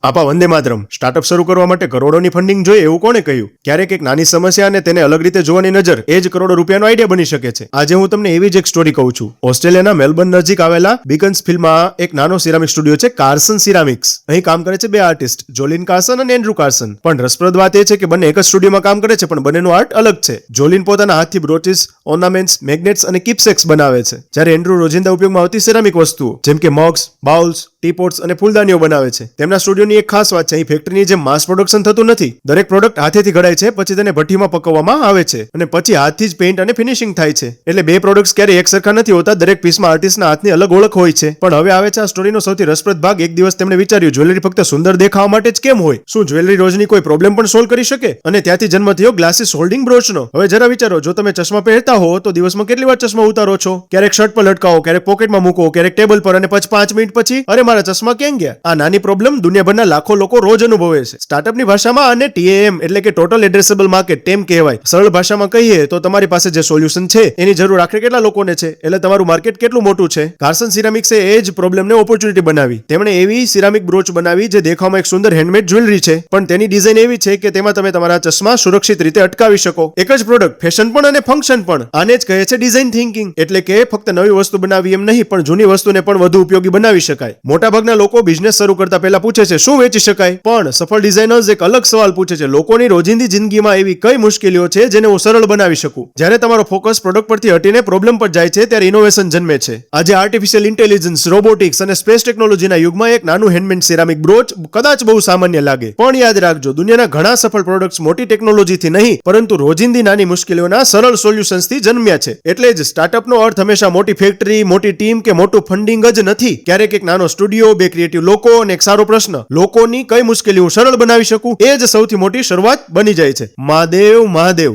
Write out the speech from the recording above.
આપા Vande Mataram. Startup શરૂ કરવા માટે કરોડોની ફંડિંગ જોઈએ એવું કોણે કહ્યું? ક્યારેક એક નાની સમસ્યા અને તેને અલગ રીતે જોવાની નજર એ જ કરોડો રૂપિયાનો આઈડિયા બની શકે છે. આજે હું તમને એવી જ એક સ્ટોરી કહું છું. ઓસ્ટ્રેલિયાના મેલબર્ન નજીક આવેલા બીકન્સફિલ્ડમાં એક નાનો સિરામિક સ્ટુડિયો છે, કાર્સન સિરામિક્સ. અહીં કામ કરે છે બે આર્ટિસ્ટ, જોલિન કાર્સન અને એન્ડ્રુ કાર્સન. પણ રસપ્રદ વાત એ છે કે બંને એક જ સ્ટુડિયોમાં કામ કરે છે, પણ બંનેનું આર્ટ અલગ છે. જોલિન પોતાના હાથથી બ્રોચીસ, ઓર્નામેન્ટ્સ, મેગ્નેટ્સ અને કીપસેક્સ બનાવે છે, જ્યારે એન્ડ્રુ રોજિંદા ઉપયોગમાં આવતી સિરામિક વસ્તુઓ જેમ કે મગ્સ, બાઉલ્સ, ટીપોટ્સ અને ફૂલદાનીઓ બનાવે છે. તેમના સ્ટુડિયોની એક ખાસ વાત છે, અહીં ફેક્ટરીની જેમ માસ પ્રોડક્શન થતું નથી. દરેક પ્રોડક્ટ હાથેથી ઘડાય છે, પછી તેને ભઠ્ઠીમાં પકવવામાં આવે છે અને પછી હાથથી જ પેઇન્ટ અને ફિનિશિંગ થાય છે. એટલે બે પ્રોડક્ટ્સ ક્યારેય એક સરખા નથી હોતા. દરેક પીસમાં આર્ટિસ્ટના હાથની અલગ ઓળખ હોય છે. પણ હવે આવે છે આ સ્ટોરીનો સૌથી રસપ્રદ ભાગ. એક દિવસ તેમણે વિચાર્યું, જ્વેલરી ફક્ત સુંદર દેખાવા માટે જ કેમ હોય? શું જ્વેલરી રોજની કોઈ પ્રોબ્લેમ પણ સોલ્વ કરી શકે? અને ત્યાંથી જન્મ થયો ગ્લાસીસ હોલ્ડિંગ બ્રોચનો. હવે જરા વિચારો, જો તમે ચશ્મા પહેરતા હો તો દિવસમાં કેટલી વાર ચશ્મા ઉતારો છો? ક્યારેક શર્ટ પર લટકાવો, ક્યારેક પોકેટમાં મૂકો, ક્યારેક ટેબલ પર, અને પછી 5 મિનિટ પછી અરે મારા ચશ્મા ક્યાં ગયા? આ નાની પ્રોબ્લેમ દુનિયાભરના લાખો લોકો રોજ અનુભવે છે. સ્ટાર્ટઅપની ભાષામાં આને TAM એટલે કે ટોટલ એડ્રેસેબલ માર્કેટ ટેમ કહેવાય. સરળ ભાષામાં કહીએ તો તમારી પાસે જે સોલ્યુશન છે એની જરૂર આખરે કેટલા લોકોને છે, એટલે તમારું માર્કેટ કેટલું મોટું છે. કાર્સન સિરામિક્સે એ જ પ્રોબ્લેમને ઓપોર્ચ્યુનિટી બનાવી. તેમણે એવી સિરામિક બ્રોચ બનાવી જે દેખાવમાં એક સુંદર હેન્ડમેડ જ્વેલરી છે, પણ તેની ડિઝાઇન એવી છે કે તેમાં તમે તમારા ચશ્મા સુરક્ષિત રીતે અટકાવી શકો. એક જ પ્રોડક્ટ, ફેશન પણ અને ફંક્શન પણ. આને જ કહે છે ડિઝાઇન થિંકિંગ. એટલે કે ફક્ત નવી વસ્તુ બનાવી એમ નહીં, પણ જૂની વસ્તુને પણ વધુ ઉપયોગી બનાવી શકાય. મોટાભાગના લોકો બિઝનેસ શરૂ કરતા પહેલા પૂછે છે શું વેચી શકાય, પણ સફળ ડિઝાઇનર્સ એક અલગ સવાલ પૂછે છે, લોકોની રોજિંદી જિંદગીમાં એવી કઈ મુશ્કેલીઓ છે જેને હું સરળ બનાવી શકું. જ્યારે તમારો ફોકસ પ્રોડક્ટ પરથી હટીને પ્રોબ્લેમ પર જાય છે ત્યારે ઇનોવેશન જન્મે છે. આજે આર્ટિફિશિયલ ઇન્ટેલિજન્સ, રોબોટિક્સ અને સ્પેસ ટેકનોલોજીના યુગમાં એક નાનું હેન્ડમેડ સિરામિક બ્રોચ કદાચ બહુ સામાન્ય લાગે, પણ યાદ રાખજો, દુનિયાના ઘણા સફળ પ્રોડક્ટ્સ મોટી ટેકનોલોજીથી નહીં, પરંતુ રોજિંદી નાની મુશ્કેલીઓના સરળ સોલ્યુશન્સથી જન્મ્યા છે. એટલે જ સ્ટાર્ટઅપનો અર્થ હંમેશા મોટી ફેક્ટરી, મોટી ટીમ કે મોટું ફંડિંગ જ નથી. ક્યારેક એક નાનો સ્ટુડિયો, બે ક્રિએટિવ લોકો અને એક સારો પ્રશ્ન, લોકોની કઈ મુશ્કેલી હું સરળ બનાવી શકું, એ જ સૌથી મોટી શરૂઆત બની જાય છે. મહાદેવ મહાદેવ.